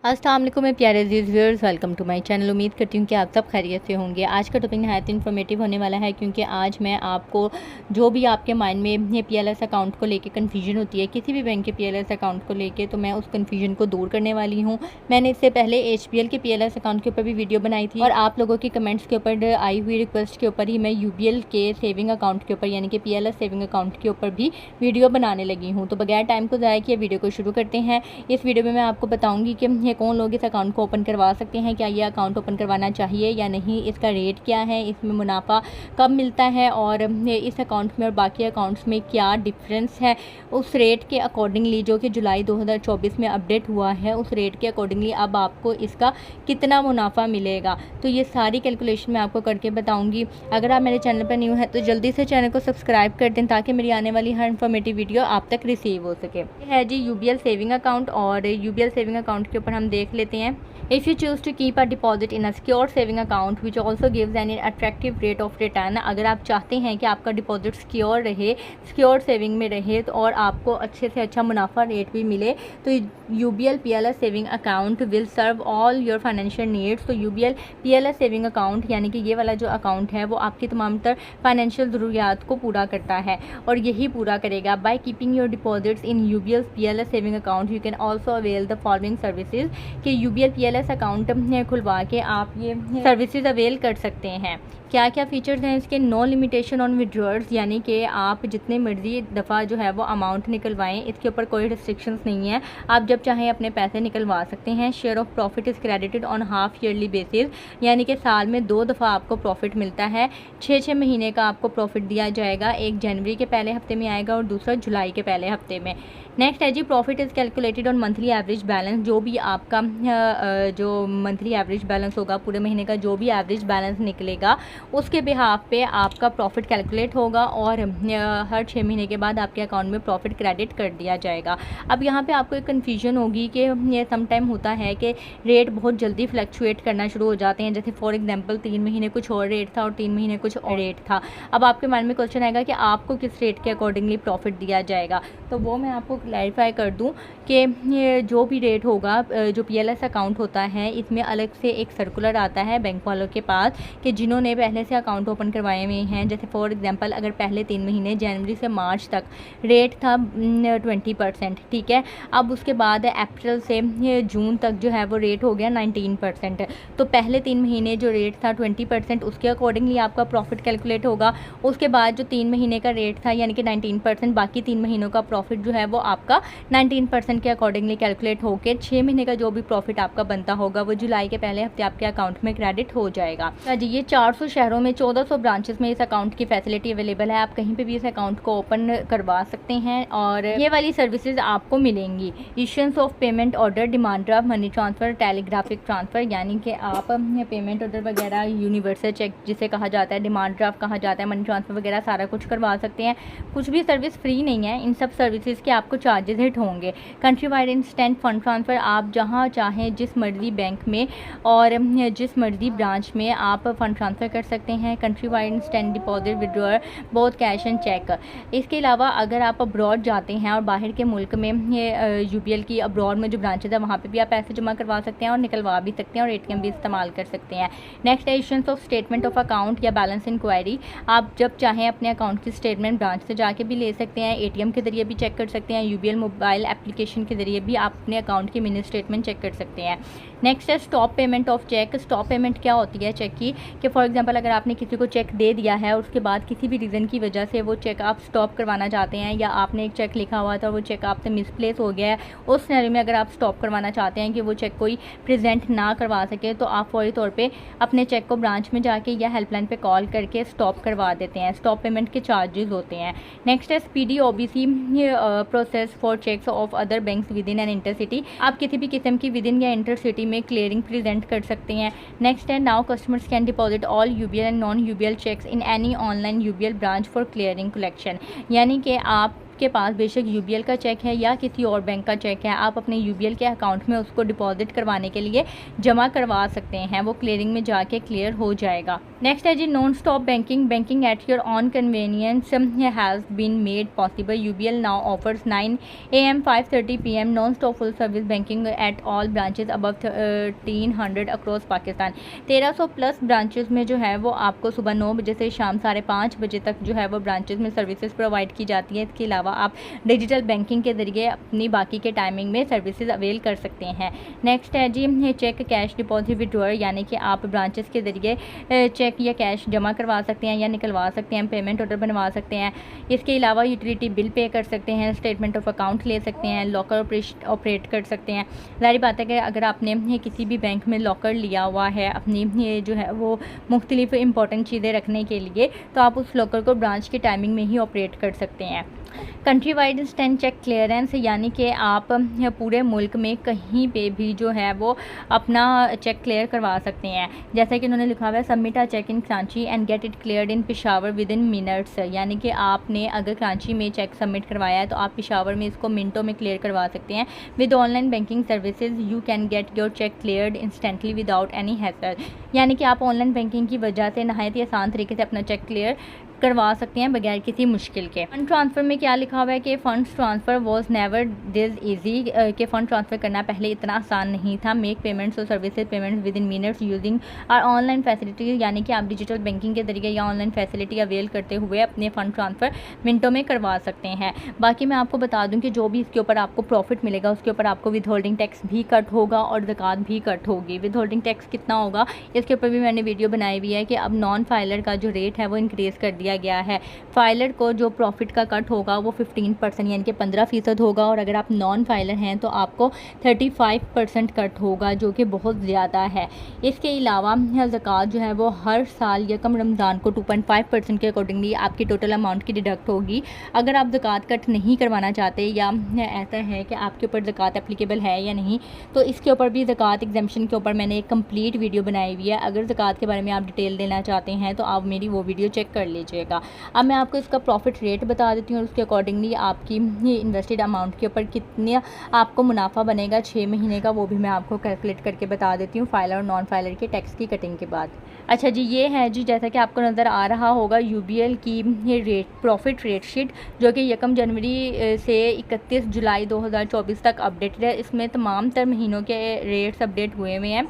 अस्सलाम वालेकुम मेरे प्यारे अज़ीज़ viewers, welcome to my channel. उम्मीद करती हूँ कि आप सब खैरियत से होंगे। आज का टॉपिक नहायत इन्फॉर्मेटिव होने वाला है, क्योंकि आज मैं आपको जो भी आपके माइंड में ये पीएलएस अकाउंट को लेके कन्फ्यूजन होती है किसी भी बैंक के पीएलएस अकाउंट को लेके, तो मैं उस कन्फ्यूजन को दूर करने वाली हूँ। मैंने इससे पहले एचपीएल के पीएलएस अकाउंट के ऊपर भी वीडियो बनाई थी और आप लोगों के कमेंट्स के ऊपर आई हुई रिक्वेस्ट के ऊपर ही मैं यूबीएल के सेविंग अकाउंट के ऊपर यानी कि पीएलएस सेविंग अकाउंट के ऊपर भी वीडियो बनाने लगी हूँ। तो बगैर टाइम को ज़ाया किए वीडियो को शुरू करते हैं। इस वीडियो में मैं आपको बताऊँगी कि ये कौन लोग इस अकाउंट को ओपन करवा सकते हैं, क्या ये अकाउंट ओपन करवाना चाहिए या नहीं, इसका रेट क्या है, इसमें मुनाफा कब मिलता है और इस अकाउंट में और बाकी अकाउंट्स में क्या डिफरेंस है। उस रेट के अकॉर्डिंगली जो कि जुलाई 2024 में अपडेट हुआ है, उस रेट के अकॉर्डिंगली अब आपको इसका कितना मुनाफा मिलेगा, तो ये सारी कैलकुलेशन मैं आपको करके बताऊंगी। अगर आप मेरे चैनल पर न्यू हैं तो जल्दी से चैनल को सब्सक्राइब कर दें ताकि मेरी आने वाली हर इन्फॉर्मेटिव वीडियो आप तक रिसीव हो सके। ये है जी यूबीएल सेविंग अकाउंट, और यूबीएल सेविंग अकाउंट के ऊपर हम देख लेते हैं। If you choose to keep a deposit in a secure saving account which also gives an attractive rate of return, अगर आप चाहते हैं कि आपका डिपॉजिट सिक्योर रहे, सिक्योर सेविंग में रहे तो और आपको अच्छे से अच्छा मुनाफा रेट भी मिले, तो UBL PLS saving account will serve all your financial needs. तो यूबीएल पीएलएस सेविंग अकाउंट यानी कि ये वाला जो अकाउंट है वो आपकी तमाम तर फाइनेंशियल ज़रूरियात को पूरा करता है और यही पूरा करेगा। By keeping your deposits in UBL PLS saving account you can also avail the following services, कि यूबीएल पीएलएस अकाउंट खुलवा के आप ये सर्विसेज अवेल कर सकते हैं। क्या क्या फीचर्स हैं इसके? नो लिमिटेशन ऑन विड्रॉल्स, यानी कि आप जितने मर्जी दफ़ा जो है वो अमाउंट निकलवाएं, इसके ऊपर कोई रिस्ट्रिक्शंस नहीं है, आप जब चाहें अपने पैसे निकलवा सकते हैं। Share of profit is credited on half yearly basis, यानी कि साल में 2 दफ़ा आपको प्रॉफिट मिलता है। 6 महीने का आपको प्रॉफिट दिया जाएगा, एक जनवरी के पहले हफ्ते में आएगा और दूसरा जुलाई के पहले हफ्ते में। नेक्स्ट है जी profit is calculated on monthly average balance, जो भी आपका जो मंथली एवरेज बैलेंस होगा, पूरे महीने का जो भी एवरेज बैलेंस निकलेगा उसके बिहाफ पे आपका प्रॉफिट कैलकुलेट होगा और हर 6 महीने के बाद आपके अकाउंट में प्रॉफिट क्रेडिट कर दिया जाएगा। अब यहाँ पे आपको एक कन्फ्यूजन होगी कि ये सम टाइम होता है कि रेट बहुत जल्दी फ्लक्चुएट करना शुरू हो जाते हैं, जैसे फॉर एग्जांपल 3 महीने कुछ और रेट था और 3 महीने कुछ और रेट था। अब आपके माइंड में क्वेश्चन आएगा कि आपको किस रेट के अकॉर्डिंगली प्रॉफिट दिया जाएगा, तो वो मैं आपको क्लैरिफाई कर दूँ कि जो भी रेट होगा, जो पीएलएस अकाउंट होता है इसमें अलग से एक सर्कुलर आता है बैंक वालों के पास कि जिन्होंने पहले से अकाउंट ओपन करवाए हुए हैं। जैसे फॉर एग्जांपल अगर पहले 3 महीने जनवरी से मार्च तक रेट था 20%, ठीक है, अब उसके बाद अप्रैल से जून तक जो है वो रेट हो गया 19%, तो पहले 3 महीने जो रेट था 20% उसके अकॉर्डिंगली आपका प्रॉफिट कैलकुलेट होगा। उसके बाद जो 3 महीने का रेट था यानी कि 19%, बाकी 3 महीनों का प्रॉफिट जो है वो आपका 19% के अकॉर्डिंगली कैलकुलेट होकर 6 महीने का जो भी प्रॉफिट आपका बनता होगा वो जुलाई के पहले हफ्ते आपके अकाउंट में क्रेडिट हो जाएगा। जी ये 400 शहरों में 1400 ब्रांचेस में इस अकाउंट की फैसिलिटी अवेलेबल है, आप कहीं पे भी इस अकाउंट को ओपन करवा सकते हैं और ये वाली सर्विसेज आपको मिलेंगी। Issuance of payment order, demand draft, money transfer, telegraphic transfer, यानी कि आप पेमेंट ऑर्डर वगैरह, यूनिवर्सल चेक जिसे कहा जाता है, डिमांड ड्राफ्ट कहा जाता है, मनी ट्रांसफ़र वगैरह सारा कुछ करवा सकते हैं। कुछ भी सर्विस फ्री नहीं है, इन सब सर्विसेज के आपको चार्जेस हिट होंगे। Country wide instant fund transfer, आप जहाँ चाहें जिस मर्जी बैंक में और जिस मर्जी ब्रांच में आप फ़ंड ट्रांसफ़र कर सकते हैं। Countrywide instant deposit, withdrawal, both cash and cheque. इसके अलावा अगर आप अब्रॉड जाते हैं और बाहर के मुल्क में ये यूबीएल की अब्रॉड में जो ब्रांचेज है वहाँ पे भी आप पैसे जमा करवा सकते हैं और निकलवा भी सकते हैं और एटीएम भी इस्तेमाल कर सकते हैं। नेक्स्ट है issuance of statement of account या बैलेंस इंक्वायरी, आप जब चाहें अपने अकाउंट की स्टेटमेंट ब्रांच से जाके भी ले सकते हैं, एटीएम के जरिए भी चेक कर सकते हैं, यूबीएल मोबाइल एप्लीकेशन के जरिए भी आप अपने अकाउंट की मिनी स्टेटमेंट चेक कर सकते हैं। नेक्स्ट है stop payment of cheque. Stop payment क्या होती है चेक की, कि फॉर एग्जांपल अगर आपने किसी को चेक दे दिया है और उसके बाद किसी भी रीज़न की वजह से वो चेक आप स्टॉप करवाना चाहते हैं, या आपने एक चेक लिखा हुआ था वो चेक आपसे मिसप्लेस हो गया है, उस सिनेरियो में अगर आप स्टॉप करवाना चाहते हैं कि वो चेक कोई प्रेजेंट ना करवा सके, तो आप फौरी तौर पे अपने चेक को ब्रांच में जाके या हेल्पलाइन पे कॉल करके स्टॉप करवा देते हैं। स्टॉप पेमेंट के चार्जेस होते हैं। नेक्स्ट है speedy OBC process for cheques of other banks within an intercity, आप किसी भी किस्म की विद इन या इंटरसिटी में क्लियरिंग प्रेजेंट कर सकते हैं। नेक्स्ट है now customers can deposit all UBL and non UBL checks in any online UBL branch for clearing collection, यानी कि आप आपके पास बेशक यूबीएल का चेक है या किसी और बैंक का चेक है, आप अपने यूबीएल के अकाउंट में उसको डिपॉजिट करवाने के लिए जमा करवा सकते हैं। वो क्लियरिंग में जाके क्लियर हो जाएगा। नेक्स्ट है जी non stop banking at your own convenience has been made possible. UBL now offers 9 AM 5:30 PM non stop full service banking at all branches above 1300 across Pakistan. 1300 plus branches में जो है वो आपको सुबह 9 बजे से शाम 5:30 बजे तक जो है वो ब्रांचेस में सर्विसेज प्रोवाइड की जाती है। इसके अलावा आप डिजिटल बैंकिंग के ज़रिए अपनी बाकी के टाइमिंग में सर्विसेज अवेल कर सकते हैं। नेक्स्ट है जी चेक कैश डिपॉजिट विड्रॉल, यानी कि आप ब्रांचेस के ज़रिए चेक या कैश जमा करवा सकते हैं या निकलवा सकते हैं, पेमेंट ऑर्डर बनवा सकते हैं। इसके अलावा यूटिलिटी बिल पे कर सकते हैं, स्टेटमेंट ऑफ अकाउंट ले सकते हैं, लॉकर ऑपरेट कर सकते हैं। जाहिर बात है कि अगर आपने किसी भी बैंक में लॉकर लिया हुआ है अपनी ये जो है वो मुख्तलिफ इंपॉर्टेंट चीज़ें रखने के लिए, तो आप उस लॉकर को ब्रांच की टाइमिंग में ही ऑपरेट कर सकते हैं। Countrywide instant cheque clearance, यानी कि आप पूरे मुल्क में कहीं पे भी जो है वो अपना चेक क्लियर करवा सकते हैं। जैसा कि उन्होंने लिखा हुआ है submit a cheque in Karachi and get it cleared in Peshawar within minutes, यानी कि आपने अगर कराची में चेक सबमिट करवाया है तो आप पेशावर में इसको मिनटों में क्लियर करवा सकते हैं। With online banking services you can get your cheque cleared instantly without any hassle, यानी कि आप ऑनलाइन बैंकिंग की वजह से नहायत ही आसान तरीके से अपना चेक क्लियर करवा सकते हैं बगैर किसी मुश्किल के। फंड ट्रांसफ़र में क्या लिखा हुआ है कि funds transfer was never this easy, कि फ़ंड ट्रांसफ़र करना पहले इतना आसान नहीं था। मेक पेमेंट्स और services payments within minutes using our online facility, यानी कि आप डिजिटल बैंकिंग के जरिए या ऑनलाइन फैसिलिटी अवेल करते हुए अपने फ़ंड ट्रांसफ़र मिनटों में करवा सकते हैं। बाकी मैं आपको बता दूँ कि जो भी इसके ऊपर आपको प्रॉफिट मिलेगा उसके ऊपर आपको विद होल्डिंग टैक्स भी कट होगा और ज़कात भी कट होगी। विद होल्डिंग टैक्स कितना होगा इसके ऊपर भी मैंने वीडियो बनाई हुई है कि अब नॉन फाइलर का जो रेट है वो इंक्रीज़ कर दिया गया है। फाइलर को जो प्रॉफिट का कट होगा वो 15% यानी कि 15% होगा, और अगर आप नॉन फाइलर हैं तो आपको 35% कट होगा, जो कि बहुत ज़्यादा है। इसके अलावा ज़कात जो है वो हर साल यकम रमज़ान को 2.5% के अकॉर्डिंगली आपकी टोटल अमाउंट की डिडक्ट होगी। अगर आप ज़कात कट नहीं करवाना चाहते या ऐसा है कि आपके ऊपर ज़कात एप्लीकेबल है या नहीं, तो इसके ऊपर भी ज़कात एग्जाम्पशन के ऊपर मैंने एक कंप्लीट वीडियो बनाई हुई है। अगर ज़कात के बारे में आप डिटेल देना चाहते हैं तो आप मेरी वो वीडियो चेक कर लीजिएगा। अब मैं आपको इसका प्रॉफिट रेट बता देती हूँ और उसके अकॉर्डिंगली आपकी ये इन्वेस्टेड अमाउंट के ऊपर कितने आपको मुनाफा बनेगा 6 महीने का, वो भी मैं आपको कैलकुलेट करके बता देती हूँ फाइलर और नॉन फाइलर के टैक्स की कटिंग के बाद। अच्छा जी, ये है जी जैसा कि आपको नज़र आ रहा होगा यूबीएल की ये प्रॉफिट रेट शीट, जो कि 1 जनवरी से 31 जुलाई 2024 तक अपडेटेड है। इसमें तमाम तर महीनों के रेट्स अपडेट हुए हुए हैं।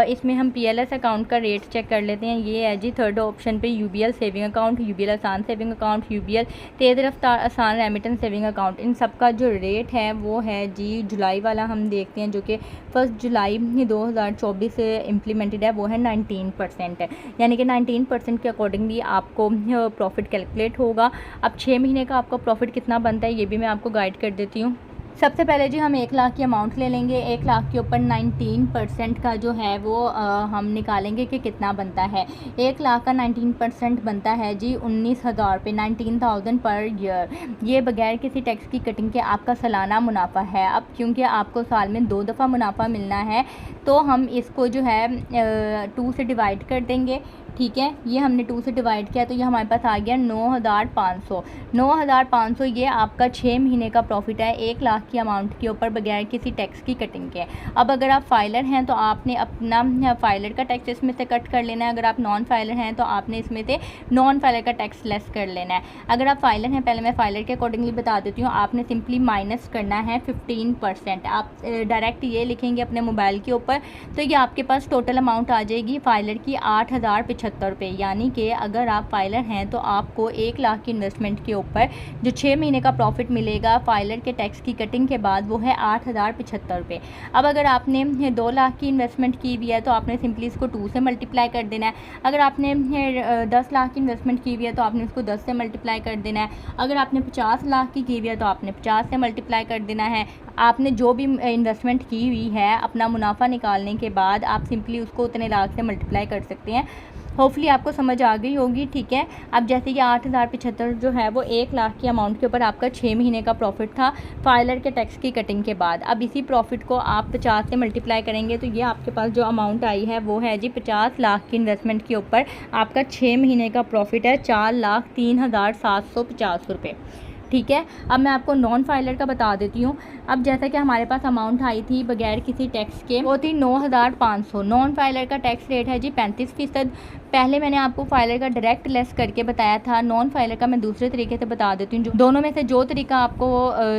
इसमें हम पीएलएस अकाउंट का रेट चेक कर लेते हैं। ये है जी थर्ड ऑप्शन पे यूबीएल सेविंग अकाउंट, यूबीएल आसान सेविंग अकाउंट, यूबीएल तेज़ रफ्तार आसान रेमिटेंस सेविंग अकाउंट। इन सब का जो रेट है वो है जी जुलाई वाला हम देखते हैं, जो कि 1 जुलाई 2024 से इम्प्लीमेंटेड है, वो है 19% है, यानी कि 19% के अकॉर्डिंगली आपको प्रॉफिट कैलकुलेट होगा। अब 6 महीने का आपका प्रॉफिट कितना बनता है ये भी मैं आपको गाइड कर देती हूँ। सबसे पहले जी हम 1 लाख की अमाउंट ले लेंगे। 1 लाख के ऊपर 19% का जो है वो हम निकालेंगे कि कितना बनता है। 1 लाख का 19% बनता है जी 19,000 रुपये, 19,000 पर ईयर। ये बगैर किसी टैक्स की कटिंग के आपका सालाना मुनाफा है। अब क्योंकि आपको साल में 2 दफ़ा मुनाफा मिलना है तो हम इसको जो है 2 से डिवाइड कर देंगे। ठीक है, ये हमने 2 से डिवाइड किया तो ये हमारे पास आ गया 9,500। 9,500 ये आपका 6 महीने का प्रॉफिट है 1 लाख की अमाउंट के ऊपर बगैर किसी टैक्स की कटिंग के। अब अगर आप फाइलर हैं तो आपने अपना फाइलर का टैक्स इसमें से कट कर लेना है। अगर आप नॉन फाइलर हैं तो आपने इसमें से नॉन फाइलर का टैक्स लेस कर लेना है। अगर आप फाइलर हैं, पहले मैं फाइलर के अकॉर्डिंगली बता देती हूँ, आपने सिंपली माइनस करना है 15%। आप डायरेक्ट ये लिखेंगे अपने मोबाइल के ऊपर तो ये आपके पास टोटल अमाउंट आ जाएगी फाइलर की 8,075 रुपये। यानी कि अगर आप फाइलर हैं तो आपको 1 लाख की इन्वेस्टमेंट के ऊपर जो 6 महीने का प्रॉफिट मिलेगा फाइलर के टैक्स की कटिंग के बाद वो है 8,075 रुपये। अब अगर आपने 2 लाख की इन्वेस्टमेंट की हुई है तो आपने सिंपली इसको 2 से मल्टीप्लाई कर देना है। अगर आपने 10 लाख की इन्वेस्टमेंट की हुई है तो आपने उसको 10 से मल्टीप्लाई कर देना है। अगर आपने 50 लाख की हुई है तो आपने 50 से मल्टीप्लाई कर देना है। आपने जो भी इन्वेस्टमेंट की हुई है अपना मुनाफा निकालने के बाद आप सिंपली उसको उतने लाख से मल्टीप्लाई कर सकते हैं। होपफुली आपको समझ आ गई होगी। ठीक है, अब जैसे कि 8,075 जो है वो 1 लाख की अमाउंट के ऊपर आपका 6 महीने का प्रॉफिट था फाइलर के टैक्स की कटिंग के बाद। अब इसी प्रॉफिट को आप 50 से मल्टीप्लाई करेंगे तो ये आपके पास जो अमाउंट आई है वो है जी 50 लाख की इन्वेस्टमेंट के ऊपर आपका 6 महीने का प्रॉफिट है 4,03,750 रुपये। ठीक है। अब मैं आपको नॉन फाइलर का बता देती हूँ। अब जैसा कि हमारे पास अमाउंट आई थी बगैर किसी टैक्स के, वो थी 9,500। नॉन फाइलर का टैक्स रेट है जी 35%। पहले मैंने आपको फाइलर का डायरेक्ट लेस करके बताया था, नॉन फाइलर का मैं दूसरे तरीके से बता देती हूँ। दोनों में से जो तरीका आपको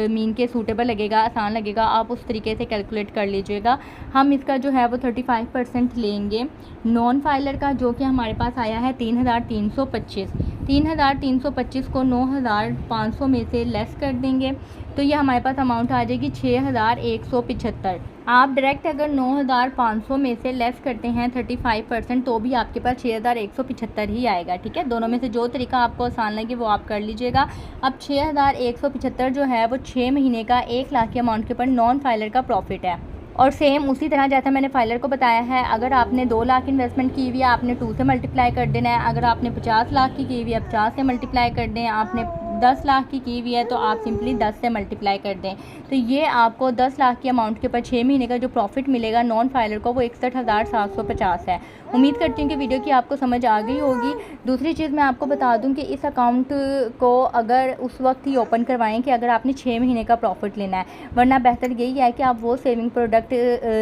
मीन के सूटेबल लगेगा, आसान लगेगा, आप उस तरीके से कैलकुलेट कर लीजिएगा। हम इसका जो है वो 35% लेंगे नॉन फाइलर का, जो कि हमारे पास आया है 3,325। 3,325 को 9,500 में से लेस कर देंगे तो ये हमारे पास अमाउंट आ जाएगी 6,175। आप डायरेक्ट अगर 9,500 में से लेस करते हैं 35% तो भी आपके पास 6,175 ही आएगा। ठीक है, दोनों में से जो तरीका आपको आसान लगे वो आप कर लीजिएगा। अब 6,175 जो है वो 6 महीने का 1 लाख के अमाउंट के ऊपर नॉन फाइलर का प्रॉफिट है। और सेम उसी तरह जैसा मैंने फाइलर को बताया है, अगर आपने 2 लाख इन्वेस्टमेंट की हुई है आपने 2 से मल्टीप्लाई कर देना है। अगर आपने 50 लाख की हुई है 50 से मल्टीप्लाई कर दें। आपने 10 लाख की हुई है तो आप सिंपली 10 से मल्टीप्लाई कर दें। तो ये आपको 10 लाख की अमाउंट के ऊपर 6 महीने का जो प्रॉफिट मिलेगा नॉन फाइलर को वो 61,750 है। उम्मीद करती हूँ कि वीडियो की आपको समझ आ गई होगी। दूसरी चीज़ मैं आपको बता दूँ कि इस अकाउंट को अगर उस वक्त ही ओपन करवाएं कि अगर आपने 6 महीने का प्रॉफिट लेना है, वरना बेहतर यही है कि आप वो सेविंग प्रोडक्ट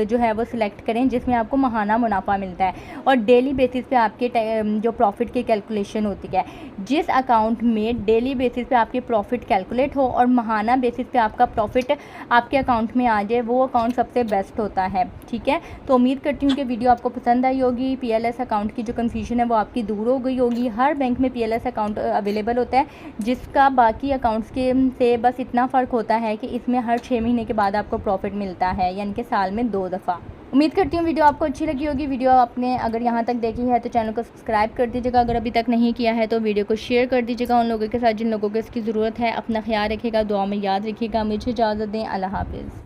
जो है वो सिलेक्ट करें जिसमें आपको माहाना मुनाफा मिलता है और डेली बेसिस पे आपके जो प्रॉफिट की कैलकुलेशन होती है। जिस अकाउंट में डेली बेसिस पे आपके प्रॉफिट कैलकुलेट हो और माहाना बेसिस पे आपका प्रॉफिट आपके अकाउंट में आ जाए, वो अकाउंट सबसे बेस्ट होता है। ठीक है, तो उम्मीद करती हूँ कि वीडियो आपको पसंद आई होगी। पीएलएस अकाउंट की जो कंफ्यूजन है वो आपकी दूर हो गई होगी। हर बैंक में पीएलएस अकाउंट अवेलेबल होता है, जिसका बाकी अकाउंट्स के से बस इतना फ़र्क होता है कि इसमें हर 6 महीने के बाद आपको प्रॉफिट मिलता है, यानी कि साल में 2 दफ़ा। उम्मीद करती हूँ वीडियो आपको अच्छी लगी होगी। वीडियो आपने अगर यहाँ तक देखी है तो चैनल को सब्सक्राइब कर दीजिएगा। अगर अभी तक नहीं किया है तो वीडियो को शेयर कर दीजिएगा उन लोगों के साथ जिन लोगों को इसकी ज़रूरत है। अपना ख्याल रखिएगा, दुआ में याद रखिएगा। मुझे इजाज़त दें, अल्लाह हाफ़िज़।